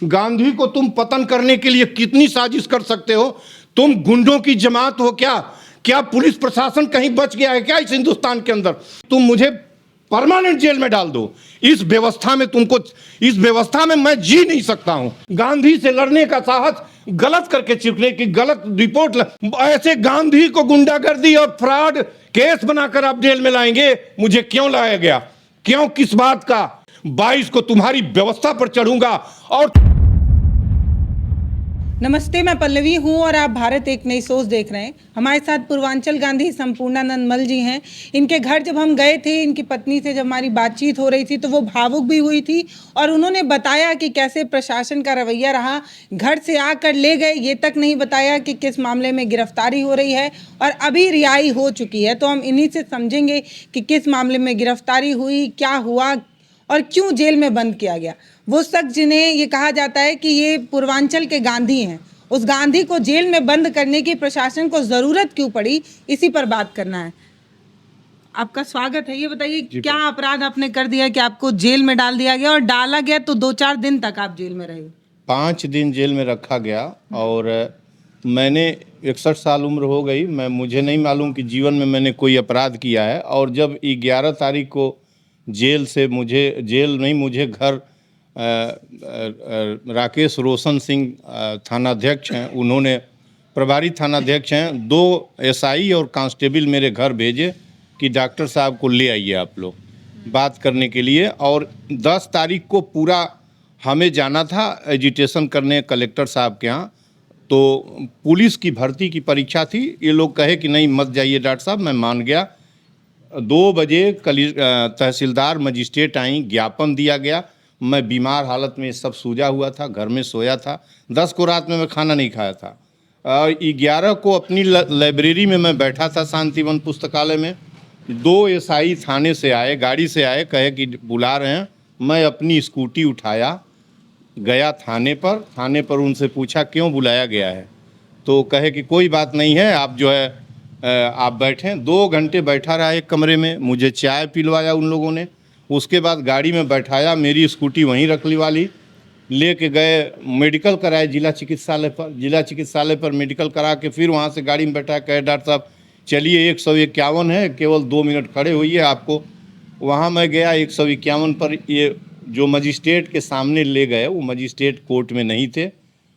गांधी को तुम पतन करने के लिए कितनी साजिश कर सकते हो? तुम गुंडों की जमात हो क्या? क्या पुलिस प्रशासन कहीं बच गया है क्या इस हिंदुस्तान के अंदर? तुम मुझे परमानेंट जेल में डाल दो। इस व्यवस्था में मैं जी नहीं सकता हूं। गांधी से लड़ने का साहस गलत करके चुकने की गलत रिपोर्ट ऐसे गांधी को गुंडागर्दी और फ्रॉड केस बनाकर आप जेल में लाएंगे? मुझे क्यों लाया गया? क्यों? किस बात का? 22 को तुम्हारी व्यवस्था पर चढ़ूंगा। और नमस्ते, मैं पल्लवी हूं और आप भारत एक नई सोच देख रहे हैं। हमारे साथ पूर्वांचल गांधी संपूर्णानंद मल जी हैं। इनके घर जब हम गए थे, इनकी पत्नी से जब हमारी बातचीत हो रही थी तो वो भावुक भी हुई थी और उन्होंने बताया कि कैसे प्रशासन का रवैया रहा। घर से आकर ले गए, ये तक नहीं बताया कि किस मामले में गिरफ्तारी हो रही है और अभी रिहाई हो चुकी है। तो हम इन्हीं से समझेंगे कि किस मामले में गिरफ्तारी हुई, क्या हुआ और क्यों जेल में बंद किया गया। वो शख्स जिन्हें ये कहा जाता है कि ये पूर्वांचल के गांधी हैं, उस गांधी को जेल में बंद करने की प्रशासन को ज़रूरत क्यों पड़ी, इसी पर बात करना है। आपका स्वागत है। ये बताइए, क्या अपराध आपने कर दिया कि आपको जेल में डाल दिया गया, और डाला गया तो 2-4 दिन तक आप जेल में रहे? 5 दिन जेल में रखा गया और मैंने 61 साल उम्र हो गई। मुझे नहीं मालूम कि जीवन में मैंने कोई अपराध किया है। और जब 11 तारीख को मुझे घर राकेश रोशन सिंह थानाध्यक्ष हैं, उन्होंने प्रभारी थानाध्यक्ष हैं, 2 एसआई और कांस्टेबल मेरे घर भेजे कि डॉक्टर साहब को ले आइए आप लोग बात करने के लिए। और 10 तारीख को पूरा हमें जाना था एजिटेशन करने कलेक्टर साहब के यहाँ। तो पुलिस की भर्ती की परीक्षा थी। ये लोग कहे कि नहीं मत जाइए डॉक्टर साहब। मैं मान गया। 2 बजे तहसीलदार मजिस्ट्रेट आई, ज्ञापन दिया गया। मैं बीमार हालत में सब सूजा हुआ था, घर में सोया था। 10 को रात में मैं खाना नहीं खाया था। 11 को अपनी लाइब्रेरी में मैं बैठा था शांतिवन पुस्तकालय में। 2 एसआई थाने से आए, गाड़ी से आए, कहे कि बुला रहे हैं। मैं अपनी स्कूटी उठाया, गया थाने पर उनसे पूछा क्यों बुलाया गया है। तो कहे कि कोई बात नहीं है, आप जो है आप बैठें। 2 घंटे बैठा रहा एक कमरे में। मुझे चाय पिलवाया उन लोगों ने। उसके बाद गाड़ी में बैठाया, मेरी स्कूटी वहीं रख ली वाली, लेके गए मेडिकल कराए जिला चिकित्सालय पर मेडिकल करा के फिर वहाँ से गाड़ी में बैठा, कहे डॉक्टर साहब चलिए 151 है, केवल 2 मिनट खड़े होइए आपको। वहाँ मैं गया 151 पर। ये जो मजिस्ट्रेट के सामने ले गए, वो मजिस्ट्रेट कोर्ट में नहीं थे।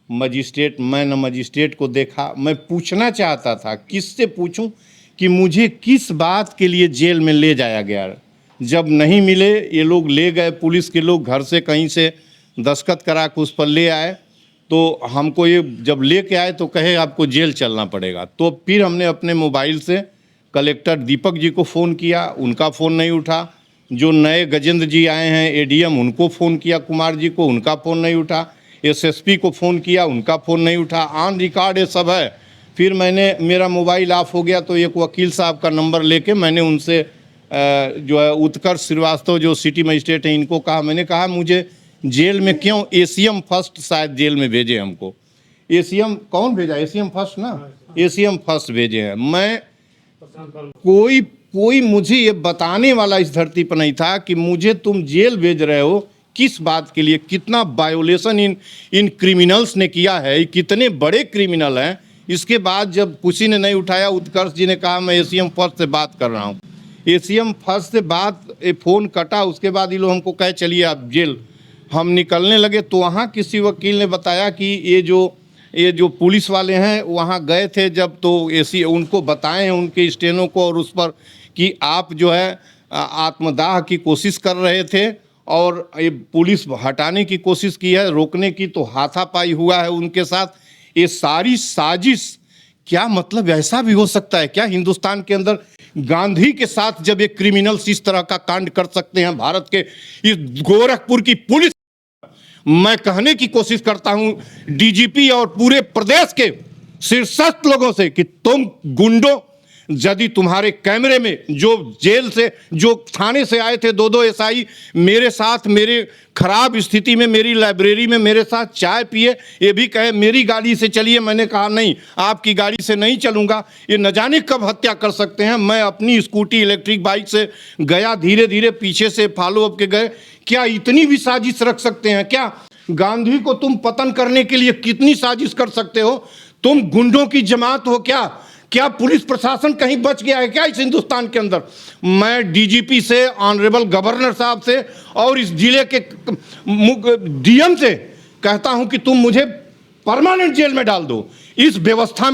मैंने मजिस्ट्रेट को देखा। मैं पूछना चाहता था, किससे पूछूं कि मुझे किस बात के लिए जेल में ले जाया गया। जब नहीं मिले, ये लोग ले गए, पुलिस के लोग घर से कहीं से दस्तखत करा के उस पर ले आए। तो हमको ये जब ले के आए तो कहे आपको जेल चलना पड़ेगा। तो फिर हमने अपने मोबाइल से कलेक्टर दीपक जी को फ़ोन किया, उनका फ़ोन नहीं उठा। जो नए गजेंद्र जी आए हैं एडीएम, उनको फ़ोन किया, कुमार जी को, उनका फ़ोन नहीं उठा। एसएसपी को फ़ोन किया, उनका फ़ोन नहीं उठा। ऑन रिकॉर्ड ये सब है। फिर मेरा मोबाइल ऑफ हो गया तो एक वकील साहब का नंबर लेके मैंने उनसे जो है उत्कर्ष श्रीवास्तव जो सिटी मजिस्ट्रेट हैं, इनको कहा। मैंने कहा मुझे जेल में क्यों, एसीएम फर्स्ट शायद जेल में भेजे हमको। एसीएम कौन भेजा? एसीएम फर्स्ट ना, एसीएम फर्स्ट भेजे हैं। मैं कोई मुझे ये बताने वाला इस धरती पर नहीं था कि मुझे तुम जेल भेज रहे हो, किस बात के लिए। कितना वायोलेशन इन क्रिमिनल्स ने किया है, कितने बड़े क्रिमिनल हैं। इसके बाद जब किसी ने नहीं उठाया, उत्कर्ष जी ने कहा मैं एसीएम फर्स्ट से बात कर रहा हूँ। एसीएम फर्स्ट से फ़ोन कटा। उसके बाद ये लोग हमको कहे चलिए आप जेल। हम निकलने लगे तो वहाँ किसी वकील ने बताया कि ये जो पुलिस वाले हैं वहाँ गए थे जब, तो उनको बताए हैं उनके स्टेनों को और उस पर कि आप जो है आत्मदाह की कोशिश कर रहे थे और ये पुलिस हटाने की कोशिश की है, रोकने की, तो हाथापाई हुआ है उनके साथ। ये सारी साजिश, क्या मतलब ऐसा भी हो सकता है क्या हिंदुस्तान के अंदर? गांधी के साथ जब एक क्रिमिनल्स इस तरह का कांड कर सकते हैं भारत के इस गोरखपुर की पुलिस, मैं कहने की कोशिश करता हूं डीजीपी और पूरे प्रदेश के शीर्षस्थ लोगों से कि तुम गुंडों, यदि तुम्हारे कैमरे में जो जेल से, जो थाने से आए थे 2 एसआई मेरे साथ, मेरे खराब स्थिति में मेरी लाइब्रेरी में मेरे साथ चाय पिए, ये भी कहे मेरी गाड़ी से चलिए। मैंने कहा नहीं, आपकी गाड़ी से नहीं चलूँगा। ये न जाने कब हत्या कर सकते हैं। मैं अपनी स्कूटी इलेक्ट्रिक बाइक से गया, धीरे धीरे पीछे से फॉलो अप के गए। क्या इतनी भी साजिश रख सकते हैं क्या? गांधी को तुम पतन करने के लिए कितनी साजिश कर सकते हो? तुम गुंडों की जमात हो क्या? क्या पुलिस प्रशासन कहीं बच गया है क्या इस हिंदुस्तान के अंदर? मैं डीजीपी से, ऑनरेबल गवर्नर साहब से और इस जिले के डीएम से कहता हूं कि तुम मुझे परमानेंट जेल में डाल दो। इस व्यवस्था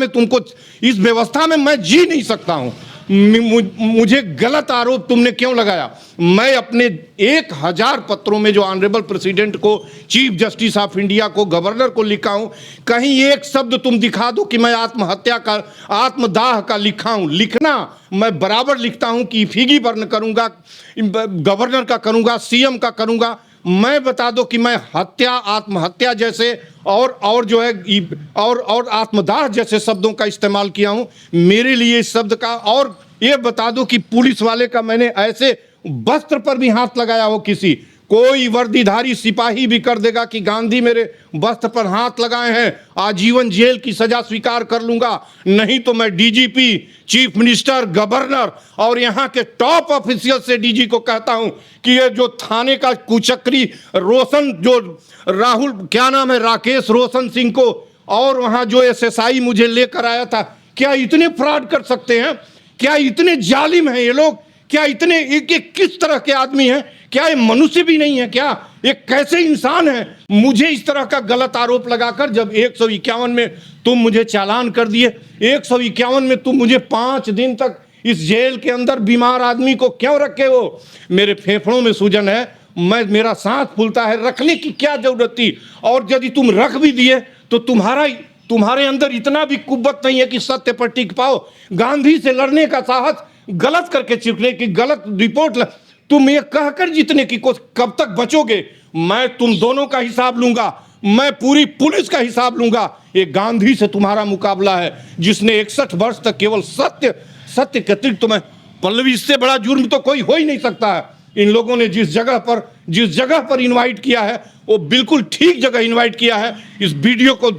में मैं जी नहीं सकता हूं। मुझे गलत आरोप तुमने क्यों लगाया? मैं अपने 1000 पत्रों में जो ऑनरेबल प्रेसिडेंट को, चीफ जस्टिस ऑफ इंडिया को, गवर्नर को लिखा हूं, कहीं एक शब्द तुम दिखा दो कि मैं आत्महत्या का, आत्मदाह का लिखा हूं। लिखना मैं बराबर लिखता हूं कि फीगी बर्न करूंगा, गवर्नर का करूंगा, सीएम का करूंगा। मैं बता दो कि मैं हत्या, आत्महत्या जैसे और जो है और आत्मदाह जैसे शब्दों का इस्तेमाल किया हूं। मेरे लिए इस शब्द का, और ये बता दो कि पुलिस वाले का मैंने ऐसे वस्त्र पर भी हाथ लगाया हो, किसी कोई वर्दीधारी सिपाही भी कर देगा कि गांधी मेरे वस्त्र पर हाथ लगाए हैं, आजीवन जेल की सजा स्वीकार कर लूंगा। नहीं तो मैं डीजीपी, चीफ मिनिस्टर, गवर्नर और यहाँ के टॉप ऑफिशियल से डीजी को कहता हूं कि ये जो थाने का कुचक्री रोशन, जो राहुल, क्या नाम है, राकेश रोशन सिंह को, और वहां जो एसएसआई मुझे लेकर आया था, क्या इतने फ्रॉड कर सकते हैं? क्या इतने जालिम हैं ये लोग? क्या इतने ये किस तरह के आदमी हैं? क्या ये मनुष्य भी नहीं है क्या? ये कैसे इंसान है? मुझे इस तरह का गलत आरोप लगाकर, जब 151 में तुम मुझे चालान कर दिए, 151 में तुम मुझे 5 दिन तक इस जेल के अंदर बीमार आदमी को क्यों रखे हो? मेरे फेफड़ों में सूजन है, मेरा सांस फूलता है, रखने की क्या जरूरत थी? और यदि तुम रख भी दिए तो तुम्हारे अंदर इतना भी कुव्वत नहीं है कि सत्य पर टिक पाओ। गांधी से लड़ने का साहस, गलत करके चिपकने की, गलत रिपोर्ट तुम ये कहकर जीतने की कोशिश, कब तक बचोगे? मैं तुम दोनों का हिसाब लूंगा, मैं पूरी पुलिस का हिसाब लूंगा। ये गांधी से तुम्हारा मुकाबला है, जिसने 61 वर्ष तक केवल सत्य के अतिरिक्त तुम्हें, पल्लवी, इससे बड़ा जुर्म तो कोई हो ही नहीं सकता है। इन लोगों ने जिस जगह पर इनवाइट किया है, वो बिल्कुल ठीक जगह इनवाइट किया है। इस वीडियो को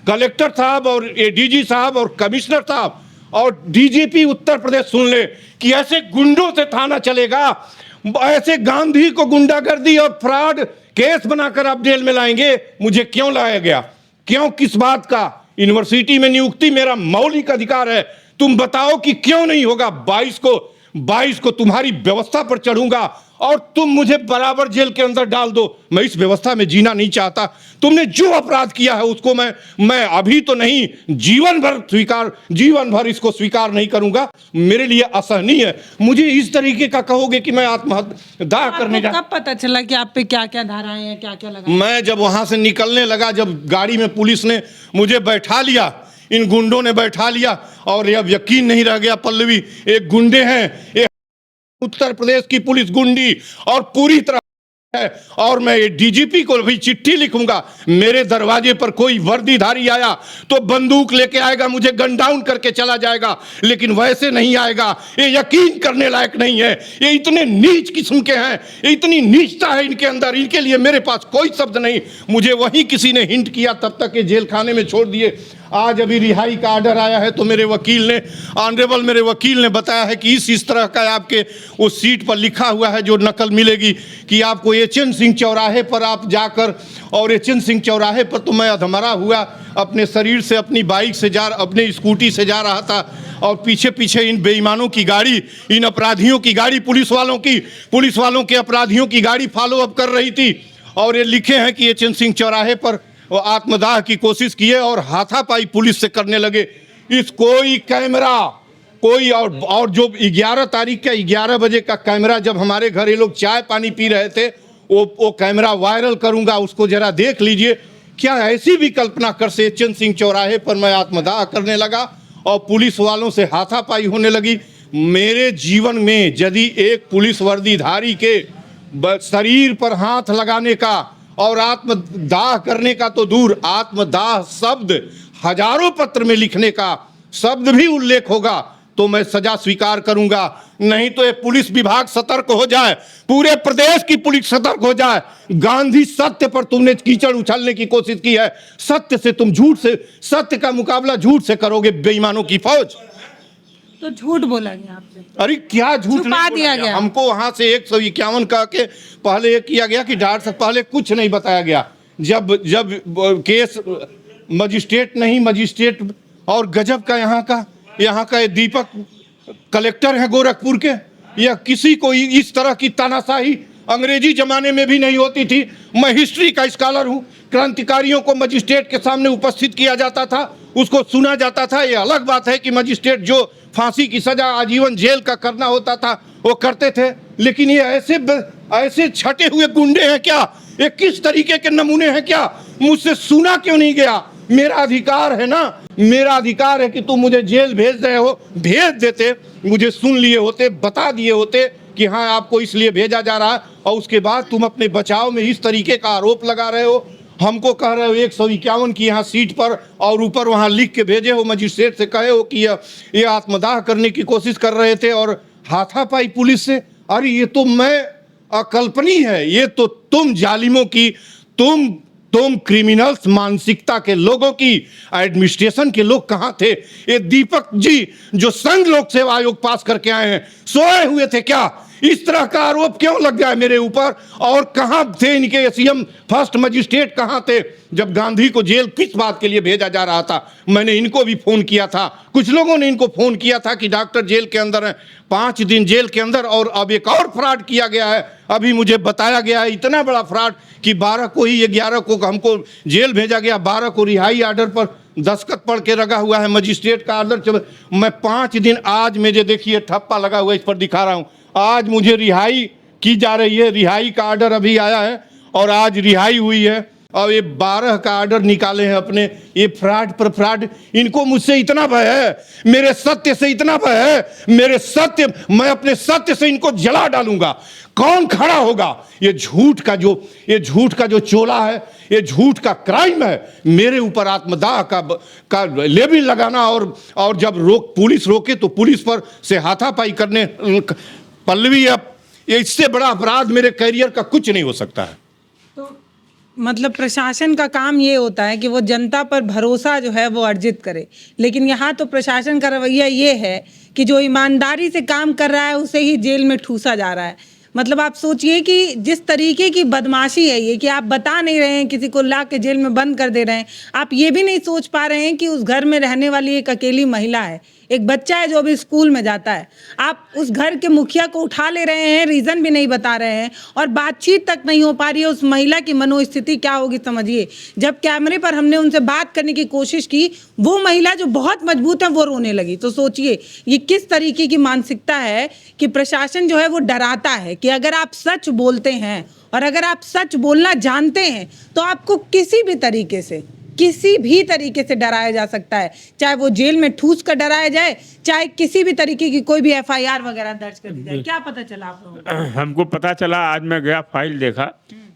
कलेक्टर साहब और एडीजी साहब और कमिश्नर साहब और डीजीपी उत्तर प्रदेश सुन ले कि ऐसे गुंडों से थाना चलेगा? ऐसे गांधी को गुंडागर्दी और फ्रॉड केस बनाकर आप जेल में लाएंगे? मुझे क्यों लाया गया? क्यों? किस बात का? यूनिवर्सिटी में नियुक्ति मेरा मौलिक अधिकार है। तुम बताओ कि क्यों नहीं होगा? 22 को तुम्हारी व्यवस्था पर चढ़ूंगा और तुम मुझे बराबर जेल के अंदर डाल दो। मैं इस व्यवस्था में जीना नहीं चाहता। तुमने जो अपराध किया है उसको मैं अभी तो नहीं, जीवन भर इसको स्वीकार नहीं करूंगा। मेरे लिए असहनीय है। मुझे इस तरीके का कहोगे कि मैं आत्महत्या करने जा, कब पता चला कि आप पे क्या क्या धाराएं हैं, क्या क्या लगा? मैं जब वहां से निकलने लगा, जब गाड़ी में पुलिस ने मुझे बैठा लिया, इन गुंडों ने बैठा लिया, और अब यकीन नहीं रह गया पल्लवी, एक गुंडे हैं, एक उत्तर प्रदेश की पुलिस गुंडी और पूरी तरह है। और मैं डीजीपी को भी चिट्ठी लिखूंगा, मेरे दरवाजे पर कोई वर्दीधारी आया तो बंदूक लेके आएगा, मुझे गन डाउन करके चला जाएगा, लेकिन वैसे नहीं आएगा। ये यकीन करने लायक नहीं है। ये इतने नीच किस्म के हैं, ये इतनी नीचता है इनके अंदर, इनके लिए मेरे पास कोई शब्द नहीं। मुझे वही किसी ने हिंट किया, तब तक ये जेल खाने में छोड़ दिए। आज अभी रिहाई का आर्डर आया है तो मेरे वकील ने बताया है कि इस तरह का आपके उस सीट पर लिखा हुआ है, जो नकल मिलेगी, कि आपको एचएन सिंह चौराहे पर आप जाकर, और एचएन सिंह चौराहे पर तो मैं अधमरा हुआ अपने शरीर से, अपनी बाइक से अपने स्कूटी से जा रहा था, और पीछे इन बेईमानों की गाड़ी, इन अपराधियों की गाड़ी, पुलिस वालों के अपराधियों की गाड़ी फॉलो अप कर रही थी। और ये लिखे हैं कि एचएन सिंह चौराहे पर वो आत्मदाह की कोशिश किए और हाथापाई पुलिस से करने लगे। इस कोई कैमरा, कोई और जो 11 तारीख का 11 बजे का कैमरा, जब हमारे घर ये लोग चाय पानी पी रहे थे, वो कैमरा वायरल करूंगा, उसको जरा देख लीजिए। क्या ऐसी भी कल्पना कर से एचएन सिंह चौराहे पर मैं आत्मदाह करने लगा और पुलिस वालों से हाथापाई होने लगी? मेरे जीवन में यदि एक पुलिस वर्दीधारी के शरीर पर हाथ लगाने का और आत्मदाह करने का तो दूर, आत्मदाह शब्द हजारों पत्र में लिखने का शब्द भी उल्लेख होगा तो मैं सजा स्वीकार करूंगा। नहीं तो ये पुलिस विभाग सतर्क हो जाए, पूरे प्रदेश की पुलिस सतर्क हो जाए। गांधी सत्य पर तुमने कीचड़ उछलने की कोशिश की है, सत्य से तुम झूठ से, सत्य का मुकाबला झूठ से करोगे, बेईमानों की फौज। तो झूठ बोला गया आपसे? अरे क्या झूठ छुपा दिया गया? हमको वहां से 151 कह के पहले ये किया गया कि डॉक्टर साहब, पहले कुछ नहीं बताया गया जब जब केस मजिस्ट्रेट नहीं, मजिस्ट्रेट और गजब का यहाँ का ये दीपक कलेक्टर है गोरखपुर के, या किसी को इस तरह की तानाशाही अंग्रेजी जमाने में भी नहीं होती थी। मैं हिस्ट्री का स्कॉलर हूँ। क्रांतिकारियों को मजिस्ट्रेट के सामने उपस्थित किया जाता था, उसको सुना जाता था। ये अलग बात है कि मजिस्ट्रेट जो फांसी की सजा, आजीवन जेल का करना होता था वो करते थे, लेकिन ये ऐसे छटे हुए गुंडे हैं क्या? ये किस तरीके के नमूने हैं क्या? मुझसे सुना क्यों नहीं गया? मेरा अधिकार है ना, मेरा अधिकार है कि तुम मुझे जेल भेज रहे हो, भेज देते, मुझे सुन लिए होते, बता दिए होते कि हाँ आपको इसलिए भेजा जा रहा है, और उसके बाद तुम अपने बचाव में इस तरीके का आरोप लगा रहे हो। हमको कह रहे हो 151 की यहाँ सीट पर, और ऊपर वहाँ लिख के भेजे हो, मजिस्ट्रेट से कहे हो कि ये आत्मदाह करने की कोशिश कर रहे थे और हाथापाई पुलिस से। अरे ये तो मैं अकल्पनीय है। ये तो तुम जालिमों की, तुम क्रिमिनल्स मानसिकता के लोगों की, एडमिनिस्ट्रेशन के लोग कहाँ थे? ये दीपक जी जो संघ लोक सेवा आयोग पास करके आए हैं, सोए हुए थे क्या? इस तरह का आरोप क्यों लग गया मेरे ऊपर? और कहाँ थे इनके एसीएम फर्स्ट मजिस्ट्रेट, कहाँ थे जब गांधी को जेल किस बात के लिए भेजा जा रहा था? मैंने इनको भी फोन किया था, कुछ लोगों ने इनको फोन किया था कि डॉक्टर जेल के अंदर है, 5 दिन जेल के अंदर। और अब एक और फ्रॉड किया गया है, अभी मुझे बताया गया है, इतना बड़ा फ्रॉड कि 12 को ही, ये 11 को हमको जेल भेजा गया, 12 को रिहाई आर्डर पर दस्तखत पढ़ के रखा हुआ है मजिस्ट्रेट का आर्डर। मैं 5 दिन, आज मुझे देखिए ठप्पा लगा हुआ, इस पर दिखा रहा हूँ, आज मुझे रिहाई की जा रही है, रिहाई का आर्डर अभी आया है और आज रिहाई हुई है, और ये 12 का आर्डर निकाले हैं अपने। ये फ्रॉड पर फ्रॉड। इनको मुझसे इतना भय है, मेरे सत्य से इतना भय है, मेरे सत्य, मैं अपने सत्य से इनको जला डालूंगा। कौन खड़ा होगा? ये झूठ का जो चोला है, ये झूठ का क्राइम है, मेरे ऊपर आत्मदाह का लेबल लगाना, और जब पुलिस रोके तो पुलिस पर से हाथापाई करने। पल्लवी, अब इससे बड़ा अपराध मेरे करियर का कुछ नहीं हो सकता है। तो मतलब प्रशासन का काम ये होता है कि वो जनता पर भरोसा जो है वो अर्जित करे, लेकिन यहाँ तो प्रशासन का रवैया ये है कि जो ईमानदारी से काम कर रहा है उसे ही जेल में ठूसा जा रहा है। मतलब आप सोचिए कि जिस तरीके की बदमाशी है ये, कि आप बता नहीं रहे हैं, किसी को ला के जेल में बंद कर दे रहे हैं। आप ये भी नहीं सोच पा रहे हैं कि उस घर में रहने वाली एक अकेली महिला है, एक बच्चा है जो अभी स्कूल में जाता है। आप उस घर के मुखिया को उठा ले रहे हैं, रीज़न भी नहीं बता रहे हैं, और बातचीत तक नहीं हो पा रही है। उस महिला की मनोस्थिति क्या होगी समझिए। जब कैमरे पर हमने उनसे बात करने की कोशिश की, वो महिला जो बहुत मजबूत है वो रोने लगी। तो सोचिए ये किस तरीके की मानसिकता है कि प्रशासन जो है वो डराता है कि अगर आप सच बोलते हैं और अगर आप सच बोलना जानते हैं तो आपको किसी भी तरीके से डराया जा सकता है, चाहे वो जेल में ठूस कर डराया जाए, चाहे किसी भी तरीके की कोई भी एफआईआर वगैरह दर्ज कर दी जाए। क्या पता चला आप लोगों को? हमको पता चला, आज मैं गया फाइल देखा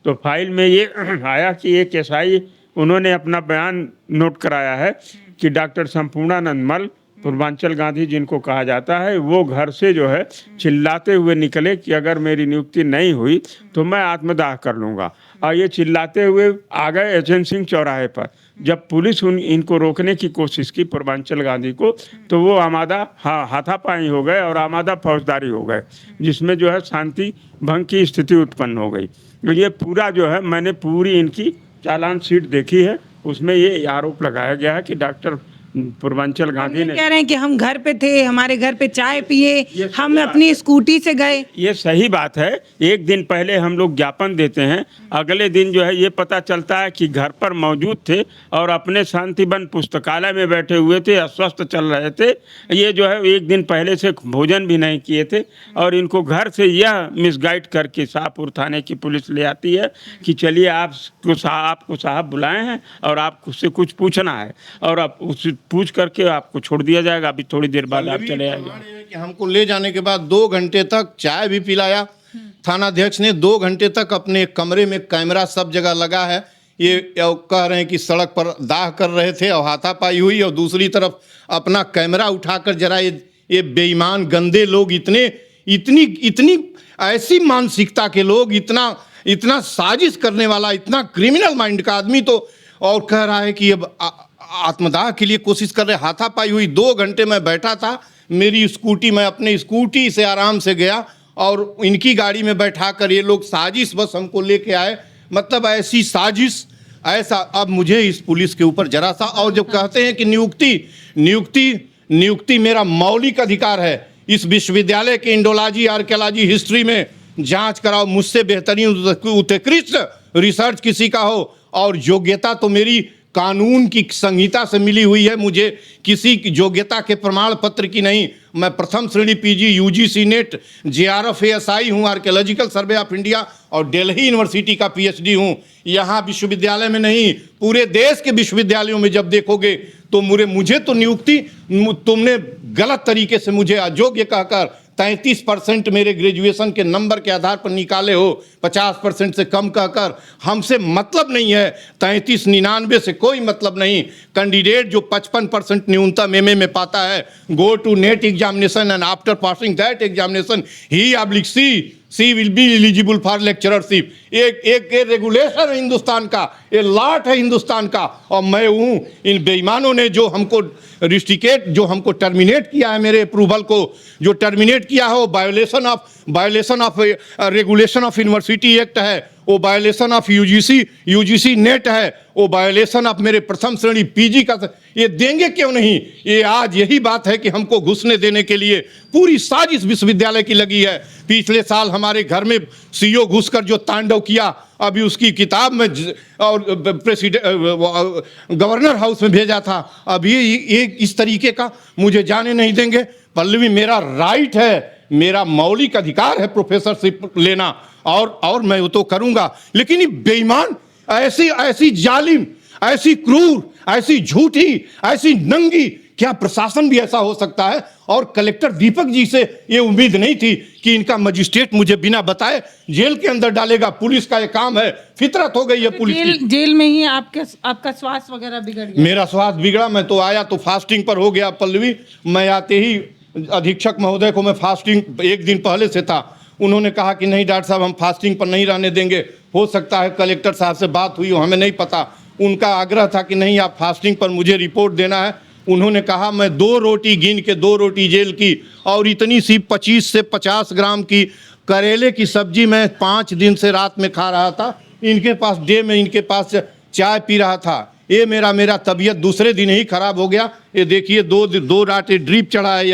तो फाइल में ये आया कि एक एसआई उन्होंने अपना बयान नोट कराया है कि डॉक्टर संपूर्णानंद मल, पूर्वांचल गांधी जिनको कहा जाता है, वो घर से जो है चिल्लाते हुए निकले कि अगर मेरी नियुक्ति नहीं हुई तो मैं आत्मदाह कर लूँगा। और ये चिल्लाते हुए आ गए एचएन सिंह चौराहे पर। जब पुलिस इनको रोकने की कोशिश की पूर्वांचल गांधी को, तो वो आमादा हाथापाई हो गए और आमादा फौजदारी हो गए, जिसमें जो है शांति भंग की स्थिति उत्पन्न हो गई। तो ये पूरा जो है, मैंने पूरी इनकी चालान शीट देखी है, उसमें ये आरोप लगाया गया है कि डॉक्टर पूर्वांचल गांधी ने कह रहे हैं कि हम घर पे थे, हमारे घर पे चाय पिए, हम अपनी स्कूटी से गए। ये सही बात है। एक दिन पहले हम लोग ज्ञापन देते हैं, अगले दिन जो है ये पता चलता है कि घर पर मौजूद थे और अपने शांतिवन पुस्तकालय में बैठे हुए थे, अस्वस्थ चल रहे थे। ये जो है एक दिन पहले से भोजन भी नहीं किए थे, और इनको घर से यह मिसगाइड करके शाहपुर थाने की पुलिस ले आती है कि चलिए आपको साहब बुलाए हैं और आपसे कुछ पूछना है, और आप उस पूछ करके आपको छोड़ दिया जाएगा। अभी थोड़ी देर बाद आप चले आएंगे। कि हमको ले जाने के बाद 2 घंटे तक चाय भी पिलाया। थानाध्यक्ष ने 2 घंटे तक अपने कमरे में कैमरा सब जगह लगा है। ये कह रहे हैं कि सड़क पर दाह कर रहे थे और हाथापाई हुई, और दूसरी तरफ अपना कैमरा उठाकर जरा ये बेईमान गंदे लोग, इतनी ऐसी मानसिकता के लोग, इतना साजिश करने वाला, इतना क्रिमिनल माइंड का आदमी, तो और कह रहा है कि अब आत्मदाह के लिए कोशिश कर रहे। हाथापाई हुई, 2 घंटे मैं बैठा था, मेरी स्कूटी, मैं अपने स्कूटी से आराम से गया और इनकी गाड़ी में बैठा कर ये लोग साजिश बस हमको लेके आए। मतलब ऐसी साजिश ऐसा अब मुझे इस पुलिस के ऊपर जरा सा, और जब कहते हैं कि नियुक्ति मेरा मौलिक अधिकार है, इस विश्वविद्यालय के इंडोलॉजी आर्कियोलॉजी हिस्ट्री में जांच कराओ, मुझसे बेहतरीन उत्कृष्ट रिसर्च किसी का हो, और योग्यता तो मेरी कानून की संहिता से मिली हुई है, मुझे किसी की योग्यता के प्रमाण पत्र की नहीं। मैं प्रथम श्रेणी PG UGC net JRF ASI हूँ, आर्कियोलॉजिकल सर्वे ऑफ इंडिया और दिल्ली यूनिवर्सिटी का पीएचडी हूँ। यहाँ विश्वविद्यालय में नहीं, पूरे देश के विश्वविद्यालयों में जब देखोगे तो मुझे तो नियुक्ति तुमने गलत तरीके से मुझे अयोग्य कहकर 33% मेरे ग्रेजुएशन के नंबर के आधार पर निकाले हो, 50% से कम कहकर। हमसे मतलब नहीं है, 33-99 से कोई मतलब नहीं। कैंडिडेट जो 55% न्यूनतम एमए में पाता है, go to NET examination and after passing that examination he she will be eligible for lectureship. एक रेगुलेशन है हिंदुस्तान का, ये लॉट है हिंदुस्तान का, और मैं हूँ। इन बेईमानों ने जो हमको जो हमको टर्मिनेट किया है, मेरे अप्रूवल को जो टर्मिनेट किया है, वो violation of regulation of university act है, वो वायोलेशन ऑफ यूजीसी नेट है, वो वायोलेशन ऑफ मेरे प्रथम श्रेणी पीजी का। ये देंगे क्यों नहीं? ये आज यही बात है कि हमको घुसने देने के लिए पूरी साजिश विश्वविद्यालय की लगी है। पिछले साल हमारे घर में सीईओ घुसकर जो तांडव किया, अभी उसकी किताब में और गवर्नर हाउस में भेजा था। अब ये इस तरीके का मुझे जाने नहीं देंगे। पल्लवी, मेरा राइट है, मेरा मौलिक अधिकार है प्रोफेसरशिप लेना, और मैं वो तो करूंगा। लेकिन ये बेईमान, ऐसी जालिम, ऐसी क्रूर, ऐसी झूठी, ऐसी नंगी, क्या प्रशासन भी ऐसा हो सकता है? और कलेक्टर दीपक जी से ये उम्मीद नहीं थी कि इनका मजिस्ट्रेट मुझे बिना बताए जेल के अंदर डालेगा। पुलिस का ये काम है, फितरत हो गई है पुलिस की। जेल में ही आपका स्वास्थ्य वगैरह बिगड़ गया? मेरा स्वास्थ्य बिगड़ा, मैं तो आया तो फास्टिंग पर हो गया पल्लवी। मैं आते ही अधीक्षक महोदय को, मैं फास्टिंग एक दिन पहले से था, उन्होंने कहा कि नहीं डॉक्टर साहब, हम फास्टिंग पर नहीं रहने देंगे। हो सकता है कलेक्टर साहब से बात हुई हो, हमें नहीं पता। उनका आग्रह था कि नहीं, आप फास्टिंग पर मुझे रिपोर्ट देना है। उन्होंने कहा मैं 2 रोटी गिन के 2 रोटी जेल की और इतनी सी 25 से 50 ग्राम की करेले की सब्जी मैं 5 दिन से रात में खा रहा था। इनके पास डे में इनके पास चाय पी रहा था। ये मेरा तबीयत दूसरे दिन ही खराब हो गया। ये देखिए 2 रात ड्रिप चढ़ा है,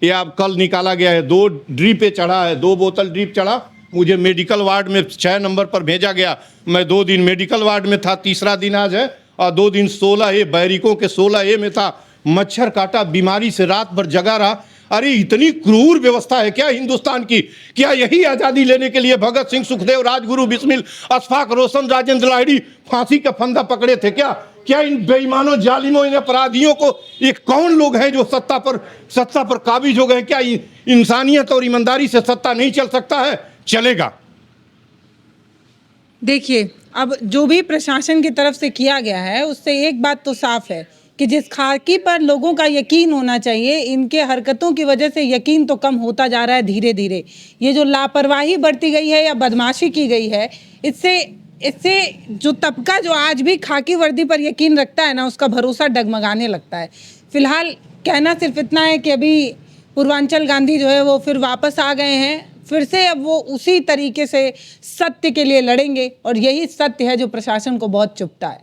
या अब कल निकाला गया है, 2 ड्रिप चढ़ा है, 2 बोतल ड्रिप चढ़ा। मुझे मेडिकल वार्ड में 6 नंबर पर भेजा गया। मैं 2 दिन मेडिकल वार्ड में था, तीसरा दिन आज है, और 2 दिन 16A बैरिकों के 16A में था। मच्छर काटा, बीमारी से रात भर जगा रहा। अरे इतनी क्रूर व्यवस्था है क्या हिंदुस्तान की? क्या यही आज़ादी लेने के लिए भगत सिंह, सुखदेव, राजगुरु, बिस्मिल, अशफाक, रोशन, राजेंद्र लाहिड़ी फांसी का फंदा पकड़े थे क्या? क्या इन बेईमानों, जालिमों, इन अपराधियों को, ये कौन लोग हैं जो सत्ता पर काबिज हो गए? क्या इंसानियत और ईमानदारी से सत्ता नहीं चल सकता है? चलेगा। देखिए, अब जो भी प्रशासन की तरफ से किया गया है, उससे एक बात तो साफ है कि जिस खाकी पर लोगों का यकीन होना चाहिए, इनके हरकतों की वजह से यकीन तो कम होता जा रहा है धीरे धीरे। ये जो लापरवाही बरती गई है या बदमाशी की गई है, इससे जो तबका जो आज भी खाकी वर्दी पर यकीन रखता है ना, उसका भरोसा डगमगाने लगता है। फिलहाल कहना सिर्फ इतना है कि अभी पूर्वांचल गांधी जो है वो फिर वापस आ गए हैं। फिर से अब वो उसी तरीके से सत्य के लिए लड़ेंगे, और यही सत्य है जो प्रशासन को बहुत चुभता है।